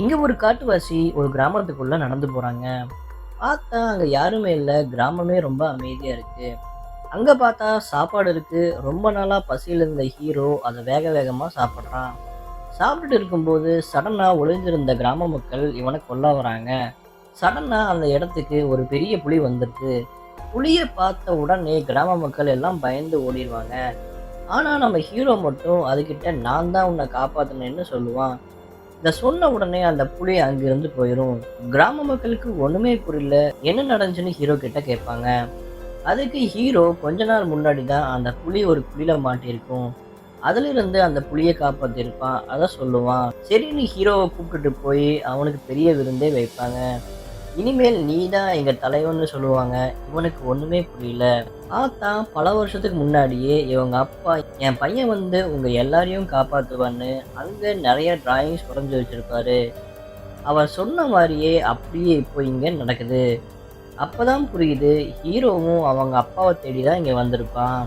இங்க ஒரு காட்டுவாசி ஒரு கிராமத்துக்குள்ள நடந்து போறாங்க. பார்த்தா அங்க யாருமே இல்ல. கிராமமே ரொம்ப அமைதியா இருக்கு. அங்க பார்த்தா சாப்பாடு இருக்கு. ரொம்ப நாளா பசியில இருந்த ஹீரோ அத வேக வேகமா சாப்பிடுறான். சாப்பிட்டுட்டு இருக்கும்போது சடனா ஒளிஞ்சிருந்த கிராம மக்கள் இவன கொல்ல வராங்க. சடனா அந்த இடத்துக்கு ஒரு பெரிய புலி வந்துருது. புலிய பார்த்த உடனே கிராம மக்கள் எல்லாம் பயந்து ஓடிருவாங்க. ஆனா நம்ம ஹீரோ மட்டும் அதுகிட்ட நான் தான் உன்னை காப்பாத்துனேன்னு சொல்லுவான். இத சொன்ன உடனே அந்த புலி அங்கிருந்து போயிரும். கிராம மக்களுக்கு ஒண்ணுமே புரியல. என்ன நடந்துச்சுன்னு ஹீரோ கிட்ட கேட்பாங்க. அதுக்கு ஹீரோ கொஞ்ச நாள் முன்னாடி தான் அந்த புலி ஒரு குழியில மாட்டியிருக்கும். அதிலிருந்து அந்த புலிய காப்பாத்திருப்பான். அத சொல்லுவான். சரின்னு ஹீரோவ கூப்பிட்டுட்டு போய் அவனுக்கு பெரிய விருந்தே வைப்பாங்க. இனிமேல் நீ தான் எங்க தலைவன்னு சொல்லுவாங்க. இவனுக்கு ஒண்ணுமே புரியல. பார்த்தா பல வருஷத்துக்கு முன்னாடியே இவங்க அப்பா என் பையன் வந்து உங்க எல்லாரையும் காப்பாத்துவான்னு அங்க நெறைய டிராயிங்ஸ் வரைஞ்சு வச்சிருப்பாரு. அவர் சொன்ன மாரியே அப்படியே இப்போ இங்க நடக்குது. அப்பதான் புரியுது ஹீரோவும் அவங்க அப்பாவ தேடி தான் இங்க வந்திருப்பான்.